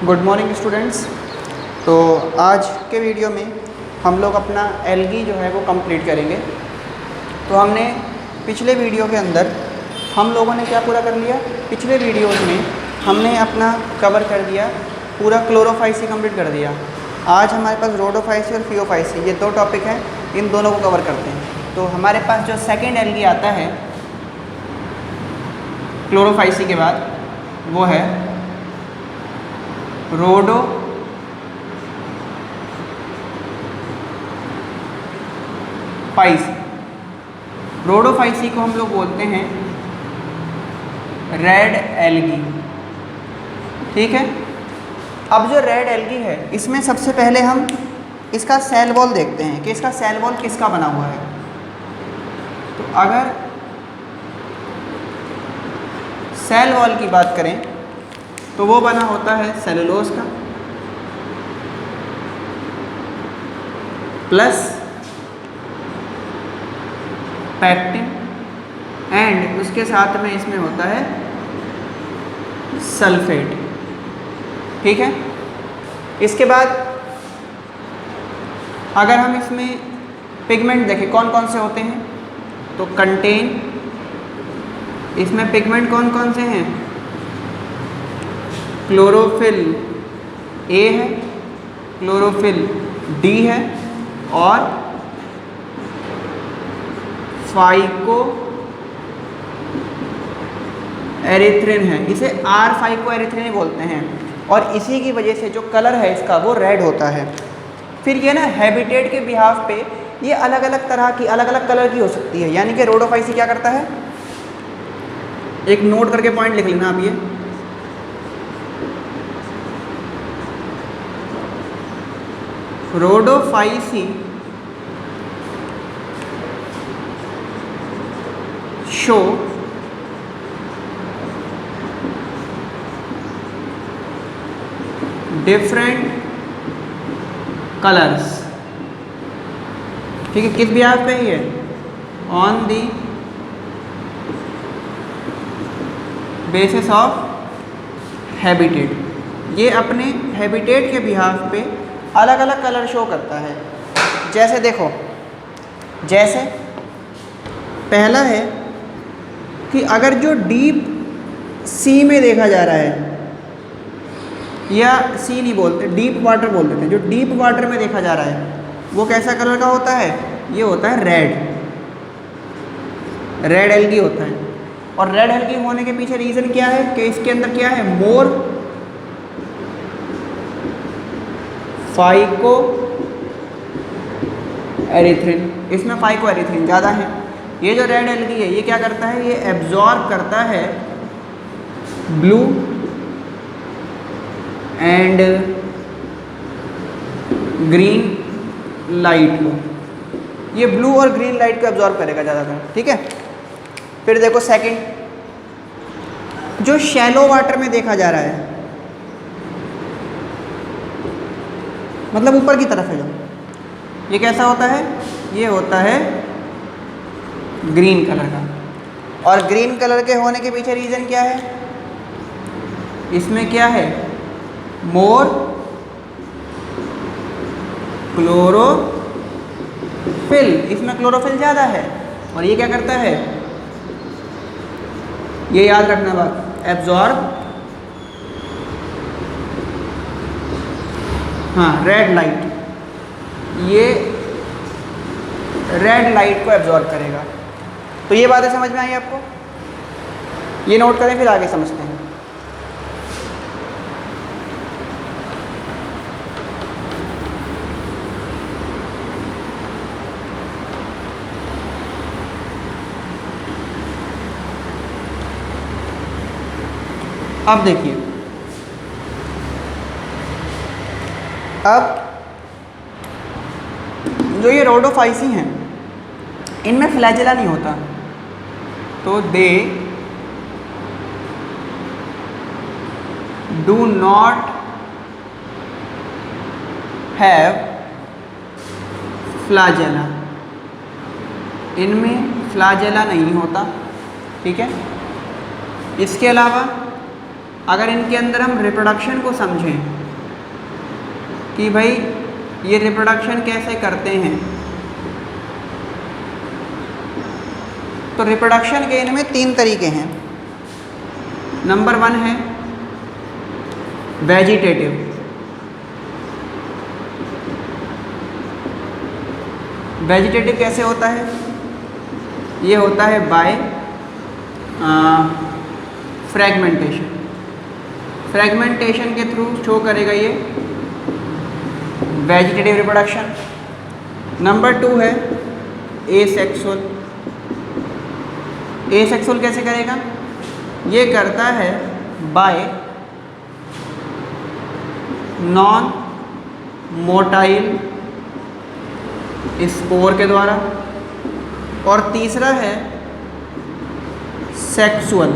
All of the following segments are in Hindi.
Good morning students. तो आज के वीडियो में हम लोग अपना एल्गी जो है वो कंप्लीट करेंगे। तो हमने पिछले वीडियो के अंदर हम लोगों ने क्या पूरा कर लिया, पिछले वीडियोस में हमने अपना कवर कर दिया पूरा क्लोरोफाइसी कंप्लीट कर दिया। आज हमारे पास रोडोफाइसी और फियोफाइसी ये दो टॉपिक हैं, इन दोनों को कवर करते हैं। तो हमारे पास जो सेकेंड एल्गी आता है क्लोरोफाइसी के बाद वो है रोडोफाइसी। रोडोफाइसी को हम लोग बोलते हैं रेड एल्गी, ठीक है। अब जो रेड एल्गी है इसमें सबसे पहले हम इसका सेल वॉल देखते हैं कि इसका सेल वॉल किसका बना हुआ है। तो अगर सेल वॉल की बात करें तो वो बना होता है सेलुलोज का प्लस पैक्टिन एंड उसके साथ में इसमें होता है सल्फेट, ठीक है। इसके बाद अगर हम इसमें पिगमेंट देखें कौन कौन से होते हैं, तो कंटेन, इसमें पिगमेंट कौन कौन से हैं, क्लोरोफिल ए है, क्लोरोफिल डी है और फाइको एरिथ्रिन है। इसे आर फाइको एरिथ्रिन ही बोलते हैं और इसी की वजह से जो कलर है इसका वो रेड होता है। फिर ये ना हैबिटेट के बिहाफ पे ये अलग अलग तरह की अलग अलग कलर की हो सकती है। यानी कि रोडोफाइसी क्या करता है, एक नोट करके पॉइंट लिख लेना आप, ये रोडोफाइसी शो डिफरेंट कलर्स, ठीक है। किस बिहाफ पे ही है, on the basis of habitat. ये अपने हैबिटेट के बिहाफ पे अलग अलग कलर शो करता है। जैसे देखो, जैसे पहला है कि अगर जो डीप सी में देखा जा रहा है, या सी नहीं बोलते, डीप वाटर बोल देते हैं, जो डीप वाटर में देखा जा रहा है वो कैसा कलर का होता है, ये होता है रेड, रेड एल्गी होता है। और रेड एल्गी होने के पीछे रीज़न क्या है कि इसके अंदर क्या है, मोर फाइको एरिथ्रिन, इसमें फाइको एरिथ्रिन ज़्यादा है। ये जो रेड एल्गी है ये क्या करता है, ये एब्जॉर्ब करता है ब्लू एंड ग्रीन लाइट को, ये ब्लू और ग्रीन लाइट को एब्जॉर्ब करेगा ज़्यादातर, ठीक है। फिर देखो सेकंड, जो शैलो वाटर में देखा जा रहा है, मतलब ऊपर की तरफ है जो, ये कैसा होता है, ये होता है ग्रीन कलर का। और ग्रीन कलर के होने के पीछे रीज़न क्या है, इसमें क्या है, मोर क्लोरोफिल, इसमें क्लोरोफिल ज़्यादा है। और ये क्या करता है, ये याद रखना बात, एब्जॉर्ब, हाँ रेड लाइट, ये रेड लाइट को एब्जॉर्ब करेगा। तो ये बातें समझ में आई आपको, ये नोट करें फिर आगे समझते हैं। अब देखिए, अब जो ये रोडोफाइसी हैं इनमें फ्लैजेला नहीं होता, तो they do not have flagella, इनमें फ्लैजेला नहीं होता, ठीक है। इसके अलावा अगर इनके अंदर हम रिप्रोडक्शन को समझें कि भाई ये रिप्रोडक्शन कैसे करते हैं, तो रिप्रोडक्शन के इनमें 3 तरीके हैं। नंबर 1 है वेजिटेटिव। वेजिटेटिव कैसे होता है? ये होता है बाय फ्रैगमेंटेशन। फ्रैगमेंटेशन के थ्रू शो करेगा ये वेजिटेटिव रिप्रोडक्शन। नंबर 2 है एसेक्सुअल। एसेक्सुअल कैसे करेगा? ये करता है बाय नॉन मोटाइल स्पोर के द्वारा। और तीसरा है सेक्सुअल।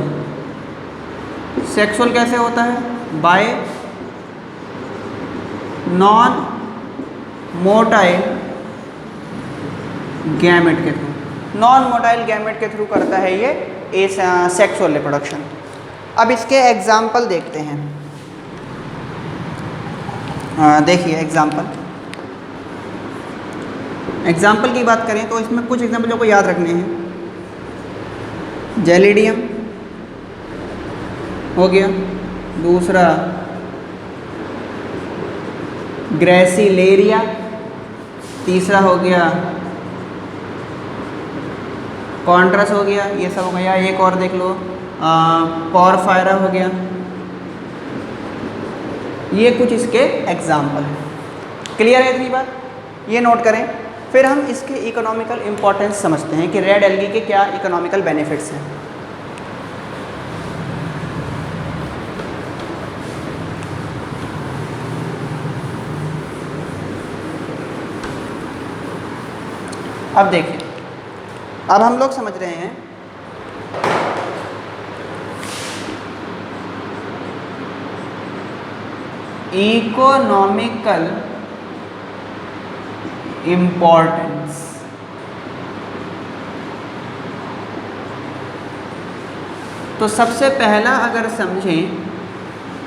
सेक्सुअल कैसे होता है? बाय नॉन मोटाइल गैमेट के थ्रू। नॉन मोटाइल गैमेट के थ्रू करता है ये सेक्सुअल रिप्रोडक्शन। अब इसके एग्जाम्पल देखते हैं। देखिए एग्जाम्पल की बात करें तो इसमें कुछ एग्जाम्पलों को याद रखने हैं। जेलिडियम हो गया, दूसरा ग्रेसिलेरिया, तीसरा हो गया कॉन्ट्रस हो गया, ये सब हो गया। एक और देख लो पोरफायरा हो गया। ये कुछ इसके एग्जाम्पल हैं। क्लियर है इतनी बात? ये नोट करें। फिर हम इसके इकोनॉमिकल इम्पोर्टेंस समझते हैं कि रेड एल्गी के क्या इकोनॉमिकल बेनिफिट्स हैं। अब देखिए, अब हम लोग समझ रहे हैं इकोनॉमिकल इम्पोर्टेंस। तो सबसे पहला अगर समझें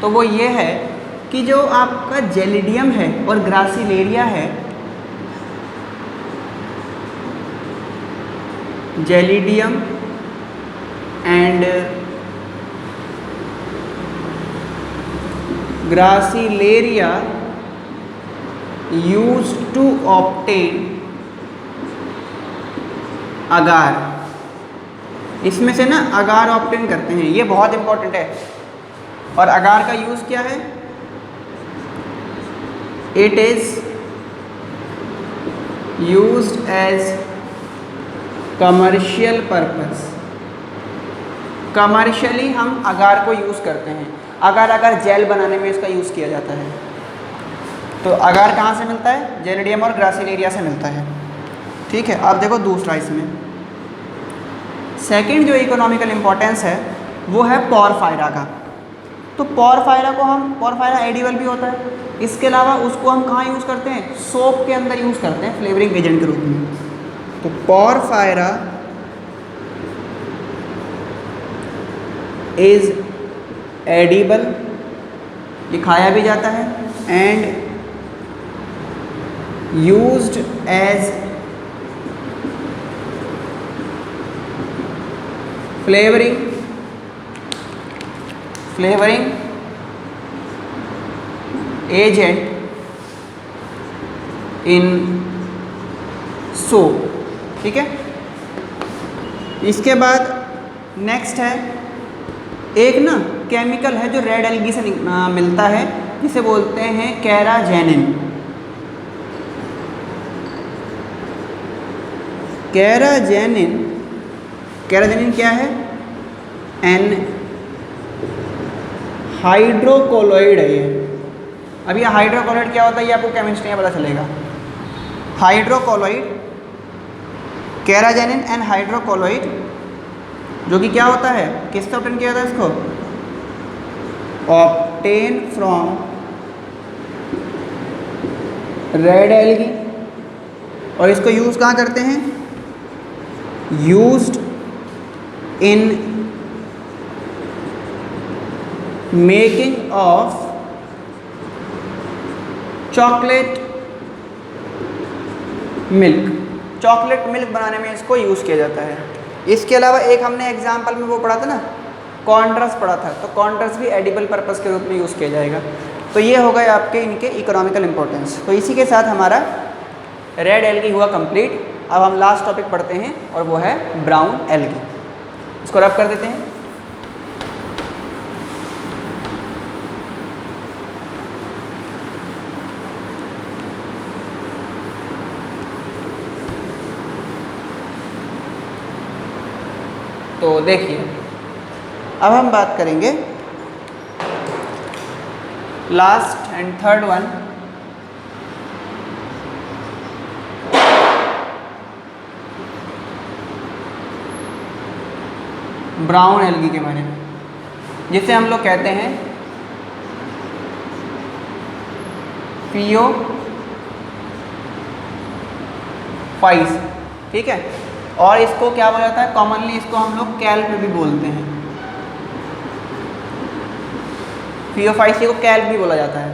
तो वो ये है कि जो आपका जेलिडियम है और ग्रासिलेरिया है, Gelidium and Gracilaria used to obtain agar. इसमें से ना अगार ऑब्टेन करते हैं, ये बहुत इंपॉर्टेंट है। और अगार का यूज़ क्या है? It is used as commercial purpose. Commercially हम अगार को यूज़ करते हैं। अगर जेल बनाने में इसका यूज़ किया जाता है। तो अगार कहाँ से मिलता है? जेलिडियम और ग्रासिलेरिया से मिलता है। ठीक है। अब देखो दूसरा, इसमें सेकंड जो इकोनॉमिकल इम्पोर्टेंस है वो है पोरफायरा का। तो पोरफायरा एडिबल भी होता है। इसके अलावा उसको हम कहाँ यूज़ करते हैं? सोप के अंदर यूज़ करते हैं फ्लेवरिंग एजेंट के रूप में। तो पोरफायरा इज एडिबल, ये खाया भी जाता है, and used as flavoring agent in soap। ठीक है। इसके बाद नेक्स्ट है एक ना केमिकल है जो रेड एल्गी से मिलता है, जिसे बोलते हैं कैराजेनिन। कैराजेनिन क्या है? एन हाइड्रोकोलोइड है ये। अब ये हाइड्रोकोलोइड क्या होता है ये आपको केमिस्ट्री में पता चलेगा। हाइड्रोकोलोइड, कैराजेनिन एंड हाइड्रोकोलोइड, जो कि क्या होता है? किससे ऑब्टेन किया जाता है इसको? Obtain from red algae. और इसको यूज़ कहाँ करते हैं? Used in making of chocolate milk, chocolate milk बनाने में इसको यूज़ किया जाता है। इसके अलावा एक हमने एग्जाम्पल में वो पढ़ा था ना, कॉर्नड्रस पढ़ा था, तो कॉर्नड्रस भी एडिबल पर्पस के रूप में यूज़ किया जाएगा। तो ये हो गए आपके इनके इकोनॉमिकल इंपॉर्टेंस। तो इसी के साथ हमारा रेड एल्गी हुआ कंप्लीट। अब हम लास्ट टॉपिक पढ़ते हैं और वो है ब्राउन एल्गी। इसको रब कर देते हैं। तो देखिए, अब हम बात करेंगे last and third one, brown algae के बारे में, जिसे हम लोग कहते हैं फियोफाइट्स, ठीक है। और इसको क्या बोला जाता है, कॉमनली इसको हम लोग कैल्प भी बोलते हैं, फियोफाइट्स को कैल्प भी बोला जाता है।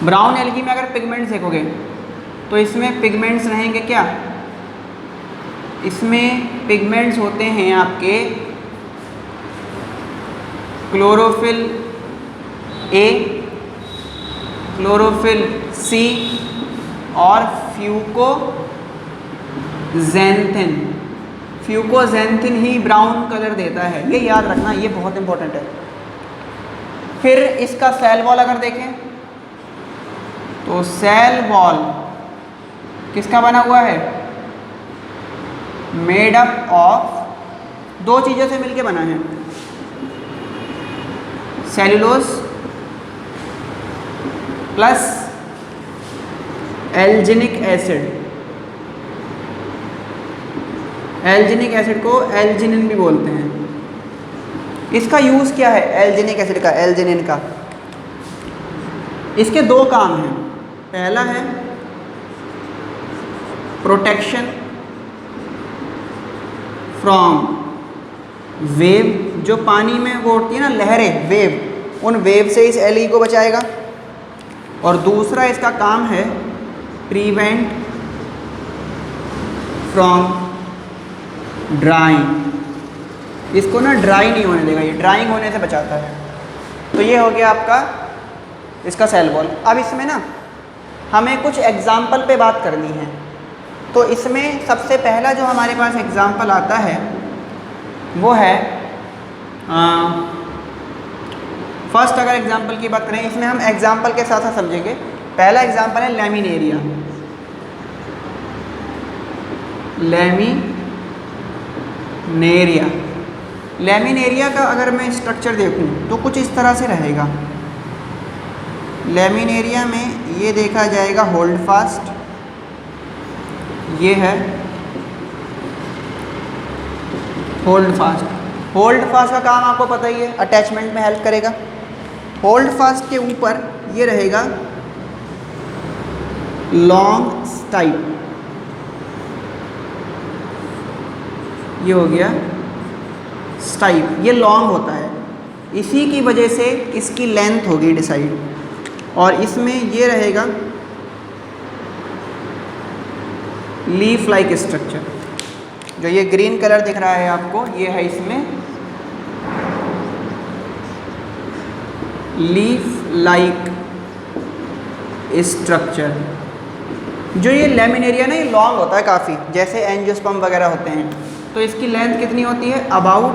ब्राउन एल्गी में अगर पिगमेंट्स देखोगे तो इसमें पिगमेंट्स रहेंगे क्या, इसमें पिगमेंट्स होते हैं आपके क्लोरोफिल ए, क्लोरोफिल सी और फ्यूकोजेंथिन। फ्यूकोजेंथिन ही ब्राउन कलर देता है, ये याद रखना, ये बहुत इंपॉर्टेंट है। फिर इसका सेल वॉल अगर देखें तो सेल वॉल किसका बना हुआ है, मेड अप ऑफ दो चीज़ों से मिलके बना है, सेलुलोज प्लस एल्जिनिक एसिड। एल्जिनिक एसिड को एल्जिनिन भी बोलते हैं। इसका यूज़ क्या है, एल्जिनिक एसिड का, एल्जिनिन का, इसके दो काम हैं। पहला है प्रोटेक्शन फ्रॉम वेव, जो पानी में वो होती है ना लहरें, वेव, उन वेव से इस एल्गी को बचाएगा। और दूसरा इसका काम है प्रिवेंट फ्रॉम ड्राइंग, इसको ना ड्राई नहीं होने देगा, ये ड्राइंग होने से बचाता है। तो ये हो गया आपका इसका सेल वॉल। अब इसमें ना हमें कुछ एग्जाम्पल पे बात करनी है। तो इसमें सबसे पहला जो हमारे पास एग्जाम्पल आता है वो है फर्स्ट, अगर एग्जाम्पल की बात करें, इसमें हम एग्जाम्पल के साथ साथ समझेंगे। पहला एग्जाम्पल है लैमिनेरिया। लैमिनेरिया, लैमिनेरिया का अगर मैं स्ट्रक्चर देखूं तो कुछ इस तरह से रहेगा। लैमिनेरिया में ये देखा जाएगा होल्ड फास्ट, ये है होल्ड फास्ट। होल्ड फास्ट का काम आपको पता ही है, अटैचमेंट में हेल्प करेगा। होल्ड फास्ट के ऊपर ये रहेगा लॉन्ग स्टाइप, ये हो गया स्टाइप, ये लॉन्ग होता है, इसी की वजह से इसकी लेंथ होगी डिसाइड। और इसमें ये रहेगा लीफ लाइक स्ट्रक्चर, जो ये ग्रीन कलर दिख रहा है आपको, ये है इसमें लीफ लाइक स्ट्रक्चर। जो ये लैमिनेरिया ना, ये लॉन्ग होता है काफ़ी, जैसे एंजियोस्पर्म वगैरह होते हैं। तो इसकी लेंथ कितनी होती है, अबाउट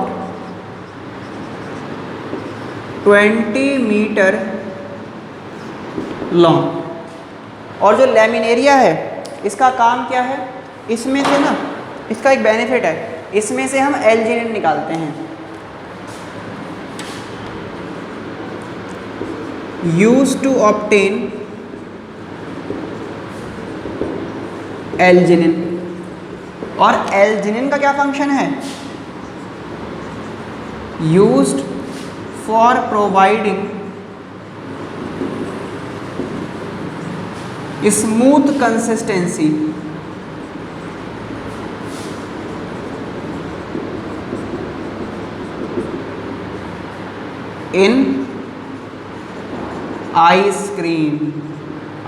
20 मीटर लॉन्ग। और जो लैमिनेरिया है इसका काम क्या है, इसमें से ना, इसका एक बेनिफिट है, इसमें से हम एल्जिनिन निकालते हैं। Use to obtain alginin. और एल्जिनिन का क्या फंक्शन है, used for providing smooth consistency in ice cream.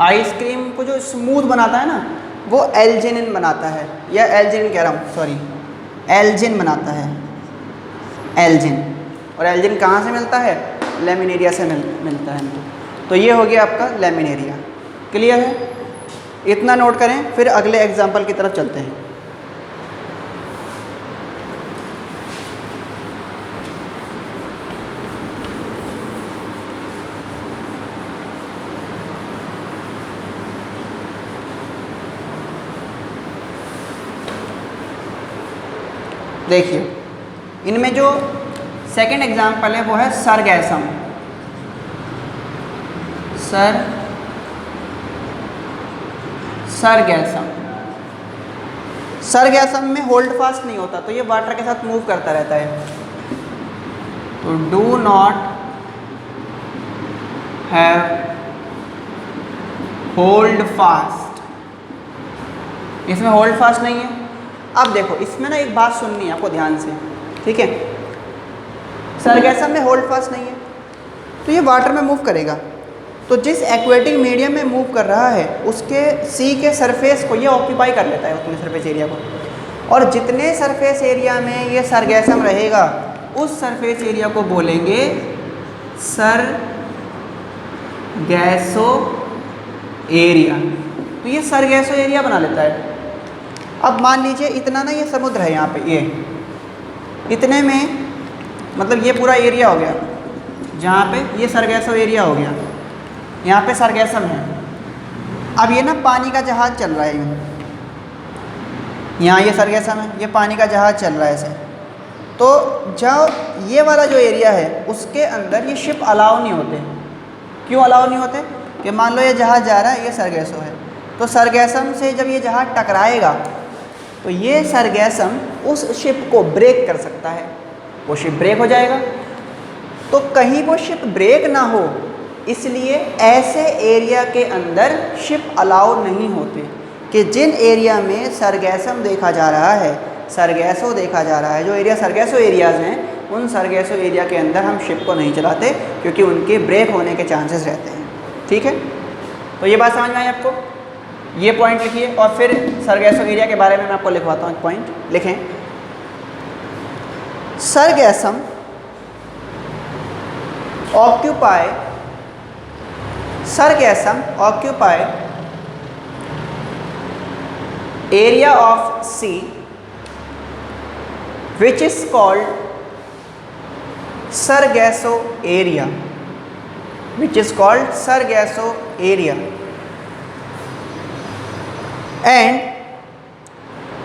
Ice cream को जो स्मूथ बनाता है ना, वो एल्जिनिन बनाता है, या एल्जिन कह रहा हूँ, सॉरी, एल्जिन बनाता है, एल्जिन। और एल्जिन कहाँ से मिलता है? लैमिनेरिया से मिलता है। तो ये हो गया आपका लैमिनेरिया। क्लियर है? इतना नोट करें, फिर अगले एग्जाम्पल की तरफ चलते हैं। देखिए, इनमें जो सेकंड एग्जाम्पल है वो है सरगैसम। सरगैसम। सरगैसम में होल्ड फास्ट नहीं होता, तो ये वाटर के साथ मूव करता रहता है। तो do not have hold fast, इसमें होल्ड फास्ट नहीं है। अब देखो, इसमें ना एक बात सुननी है आपको ध्यान से, ठीक है? सरगैसम में होल्ड फास्ट नहीं है, तो ये वाटर में मूव करेगा। तो जिस एक्वेटिक मीडियम में मूव कर रहा है, उसके सी के सरफेस को ये ऑक्यूपाई कर लेता है, उतने सरफेस एरिया को। और जितने सरफेस एरिया में ये सरगैसम रहेगा, उस सरफेस एरिया को बोलेंगे सरगैसो एरिया। तो ये सरगैसो एरिया बना लेता है। अब मान लीजिए इतना ना, ये समुद्र है यहाँ पे, ये इतने में मतलब ये पूरा एरिया हो गया, जहाँ पे ये सरगैसो एरिया हो गया, यहाँ पे सरगैसम है। अब ये ना पानी का जहाज़ चल रहा है, यहाँ ये सरगैसम है, ये पानी का जहाज़ चल रहा है ऐसे। तो जब ये वाला जो एरिया है, उसके अंदर ये शिप अलाउ नहीं होते। क्यों अलाउ नहीं होते? कि मान लो ये जहाज़ जा रहा है, ये सरगैसो है, तो सरगैसम से जब ये जहाज़ टकराएगा, तो ये सरगैसम उस शिप को ब्रेक कर सकता है, वो शिप ब्रेक हो जाएगा। तो कहीं वो शिप ब्रेक ना हो, इसलिए ऐसे एरिया के अंदर शिप अलाउ नहीं होते, कि जिन एरिया में सरगैसम देखा जा रहा है, सरगैसो देखा जा रहा है, जो एरिया सरगैसो एरियाज़ हैं, उन सरगैसो एरिया के अंदर हम शिप को नहीं चलाते, क्योंकि उनके ब्रेक होने के चांसेस रहते हैं। ठीक है? तो ये बात समझ में आई आपको? ये पॉइंट लिखिए, और फिर सरगैसो एरिया के बारे में मैं आपको लिखवाता हूँ। एक पॉइंट लिखें, सरगैसम occupy area of sea which is called Sargasso area, and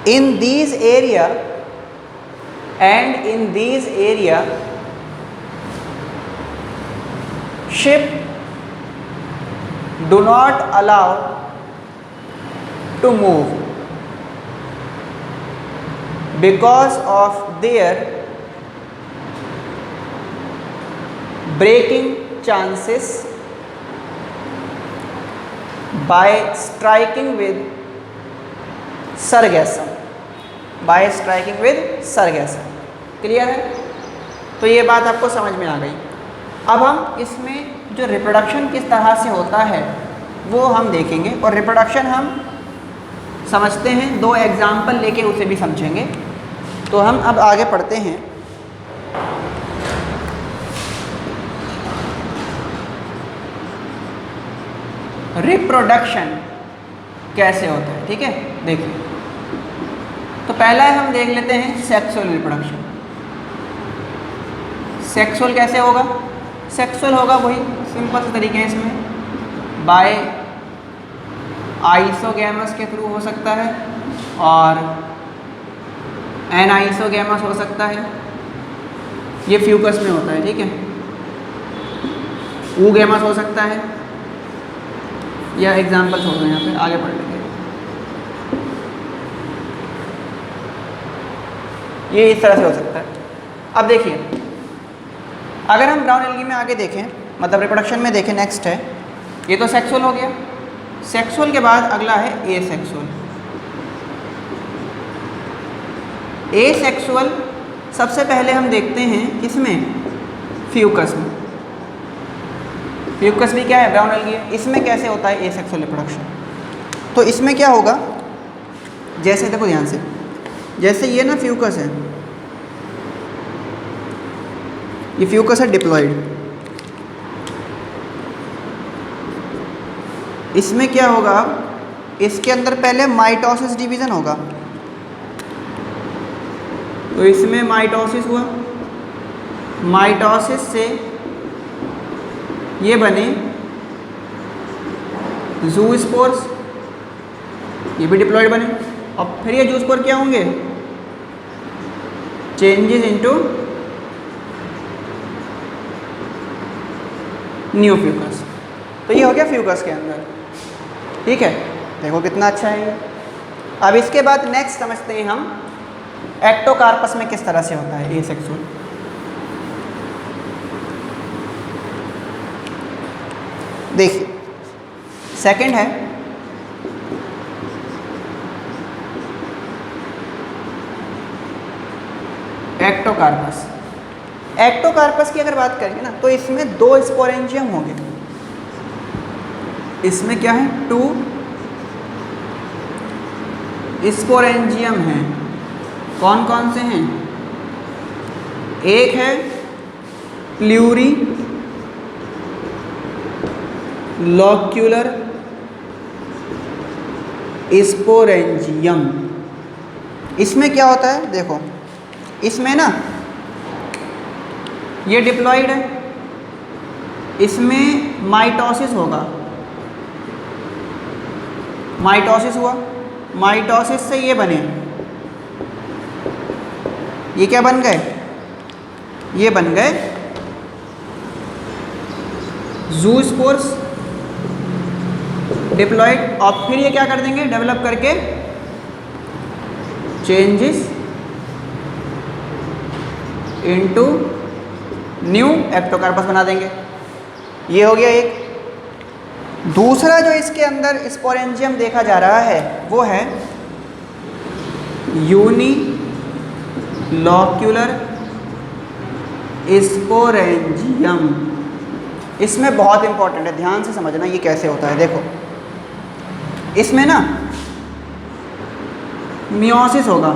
in these area ship do not allow to move because of their breaking chances by striking with sargassum. Clear है? तो ये बात आपको समझ में आ गई। अब हम इसमें जो रिप्रोडक्शन किस तरह से होता है वो हम देखेंगे, और रिप्रोडक्शन हम समझते हैं, 2 एग्जाम्पल लेके उसे भी समझेंगे। तो हम अब आगे पढ़ते हैं। रिप्रोडक्शन कैसे होता है, ठीक है? देखिए, तो पहला हम देख लेते हैं सेक्सुअल रिप्रोडक्शन। सेक्सुअल कैसे होगा? सेक्सुअल होगा वही सिंपल से तरीके हैं, इसमें बाय आइसोगैमस के थ्रू हो सकता है, और एनाइसोगैमस हो सकता है, ये फ्यूकस में होता है, ठीक है? ऊगैमस हो सकता है, या एग्जाम्पल्स हो गए यहाँ पे, आगे बढ़ लेंगे। ये इस तरह से हो सकता है। अब देखिए, अगर हम ब्राउन एल्गी में आगे देखें, मतलब रिप्रोडक्शन में देखें, नेक्स्ट है, ये तो सेक्सुअल हो गया। सेक्सुअल के बाद अगला है एसेक्सुअल। एसेक्सुअल सबसे पहले हम देखते हैं किसमें? फ्यूकस में। फ्यूकस भी क्या है, ब्राउन एल्गी है। इसमें कैसे होता है एसेक्सुअल रिप्रोडक्शन? तो इसमें क्या होगा, जैसे देखो ध्यान से, जैसे ये ना फ्यूकस है, ये फ्यूकस है डिप्लॉइड। इसमें क्या होगा, इसके अंदर पहले माइटोसिस डिवीजन होगा। तो इसमें माइटोसिस हुआ, माइटोसिस से ये बने ज़ूस्पोर्स, ये भी डिप्लॉइड बने। अब फिर ये ज़ूस्पोर क्या होंगे, चेंजेस इनटू न्यू फ्यूकस। तो ये हो गया फ्यूकस के अंदर, ठीक है। देखो कितना अच्छा है ये। अब इसके बाद नेक्स्ट समझते हैं हम एक्टोकार्पस में किस तरह से होता है एसेक्सुअल। देखिए सेकंड है एक्टोकार्पस। एक्टोकार्पस की अगर बात करेंगे ना तो इसमें 2 स्पोरेंजियम होंगे। इसमें क्या है, 2 स्पोरेंजियम हैं। कौन कौन से हैं, एक है प्लूरी लॉक्यूलर स्पोरेंजियम। इसमें क्या होता है, देखो इसमें ना ये डिप्लॉइड है, इसमें माइटोसिस होगा, माइटोसिस हुआ, माइटोसिस से ये बने, ये क्या बन गए, ये बन गए ज़ूस्पोर्स डिप्लॉइड। और फिर ये क्या कर देंगे, डेवलप करके चेंजेस इनटू न्यू एक्टोकार्पस बना देंगे। ये हो गया एक। दूसरा जो इसके अंदर स्पोरेंजियम देखा जा रहा है वो है यूनिलॉक्यूलर स्पोरेंजियम। इसमें बहुत इंपॉर्टेंट है, ध्यान से समझना ये कैसे होता है। देखो इसमें ना मियोसिस होगा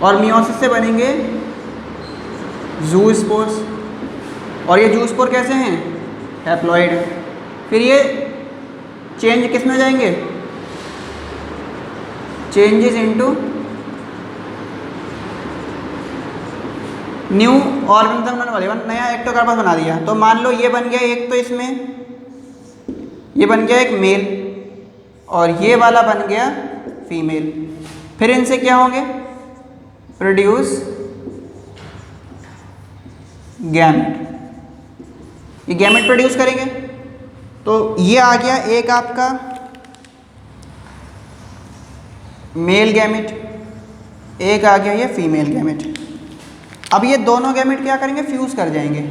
और मियोसिस से बनेंगे ज़ूस्पोर्स, और ये ज़ूस्पोर कैसे हैं, हैप्लॉइड। फिर ये चेंज किस में जाएंगे, चेंजेस इनटू न्यू ऑर्गेनिज्म बनने वाले, नया एक्टोकार्पस बना दिया। तो मान लो ये बन गया एक, तो इसमें ये बन गया एक मेल और ये वाला बन गया फीमेल। फिर इनसे क्या होंगे, प्रोड्यूस गैमेट। ये गैमेट प्रोड्यूस करेंगे। तो ये आ गया एक आपका मेल गैमेट, एक आ गया ये फीमेल गैमेट। अब ये दोनों गैमेट क्या करेंगे, फ्यूज़ कर जाएंगे।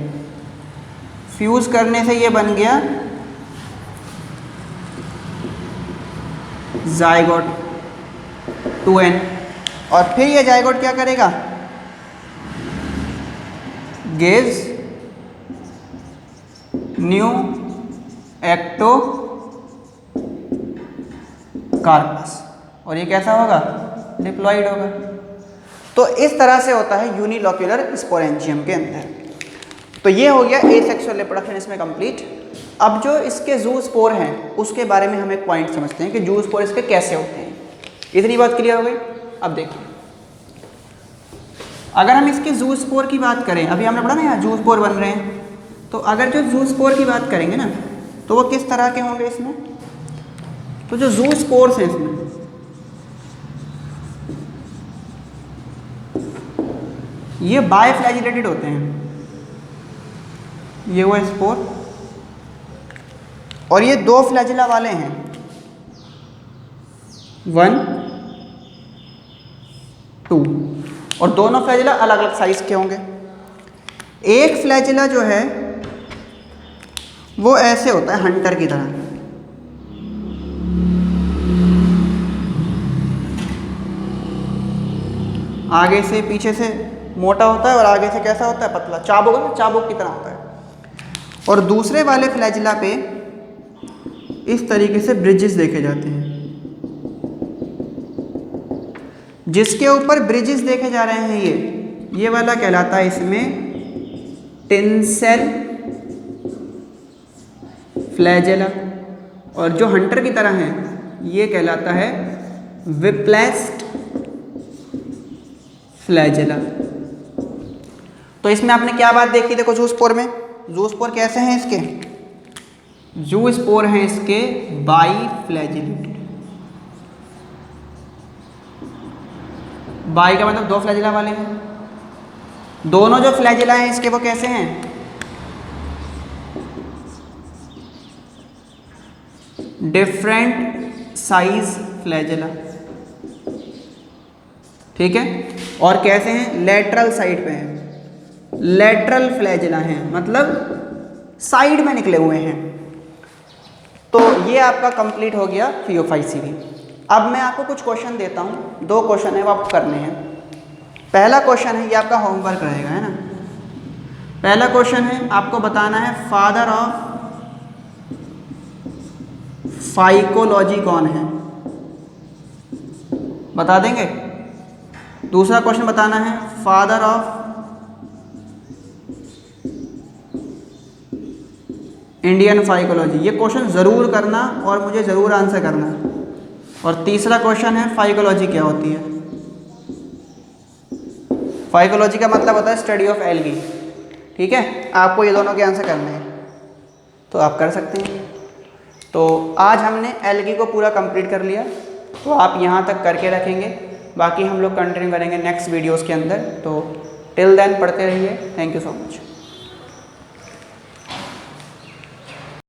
फ्यूज़ करने से ये बन गया जाइगोट 2n। और फिर ये जाइगोट क्या करेगा, गिव्स न्यू एक्टोकार्पस, और ये कैसा होगा, डिप्लॉइड होगा। तो इस तरह से होता है यूनिलॉक्यूलर स्पोरेंजियम के अंदर। तो ये हो गया एसेक्सुअल रिप्रोडक्शन इसमें कंप्लीट। अब जो इसके ज़ूस्पोर हैं उसके बारे में हम एक पॉइंट समझते हैं कि ज़ूस्पोर इसके कैसे होते हैं। इतनी बात क्लियर हो गई। अब देखिए अगर हम इसके ज़ूस्पोर की बात करें, अभी हमने पढ़ा ना यहाँ ज़ूस्पोर बन रहे हैं, तो अगर जो ज़ूस्पोर की बात करेंगे ना तो वो किस तरह के होंगे इसमें। तो जो ज़ूस्पोर्स हैं इसमें, ये बायफ्लैजिलेटेड होते हैं। ये वो स्पोर, और ये 2 फ्लैजिला वाले हैं, 1 2, और दोनों फ्लैजिला अलग अलग साइज के होंगे। एक फ्लैजिला जो है वो ऐसे होता है हंटर की तरह, आगे से पीछे से मोटा होता है और आगे से कैसा होता है, पतला, चाबुक ना, चाबुक की तरह होता है। और दूसरे वाले फ्लैजिला पे इस तरीके से ब्रिजेस देखे जाते हैं। जिसके ऊपर ब्रिजेस देखे जा रहे हैं ये वाला कहलाता है इसमें टेंसेल फ्लैजेला, और जो हंटर की तरह है ये कहलाता है विप्लेस्ड फ्लैजेला। तो इसमें आपने क्या बात देखी, देखो जूस्पोर में, जूस्पोर कैसे हैं इसके, जूस्पोर हैं इसके बाईफ्लैजिलेटेड। बाई का मतलब 2 फ्लैजिला वाले हैं। दोनों जो फ्लैजिला हैं इसके वो कैसे हैं, डिफरेंट साइज फ्लैजिला, ठीक है। और कैसे हैं, लेटरल साइड पे हैं, लेटरल फ्लैजिला हैं, मतलब साइड में निकले हुए हैं। तो ये आपका कंप्लीट हो गया फियोफाइसीवी। अब मैं आपको कुछ क्वेश्चन देता हूँ, 2 क्वेश्चन है वो आपको करने हैं। पहला क्वेश्चन है, ये आपका होमवर्क रहेगा, है ना। पहला क्वेश्चन है, आपको बताना है फादर ऑफ फाइकोलॉजी कौन है, बता देंगे। दूसरा क्वेश्चन बताना है फादर ऑफ इंडियन फाइकोलॉजी। ये क्वेश्चन ज़रूर करना और मुझे ज़रूर आंसर करना। और तीसरा क्वेश्चन है फाइकोलॉजी क्या होती है। फाइकोलॉजी का मतलब होता है स्टडी ऑफ एल्गी, ठीक है। आपको ये दोनों के आंसर करने हैं, तो आप कर सकते हैं। तो आज हमने एल्गी को पूरा कंप्लीट कर लिया, तो आप यहाँ तक करके रखेंगे, बाकी हम लोग कंटिन्यू करेंगे नेक्स्ट वीडियोज़ के अंदर। तो टिल देन पढ़ते रहिए। Thank you so much.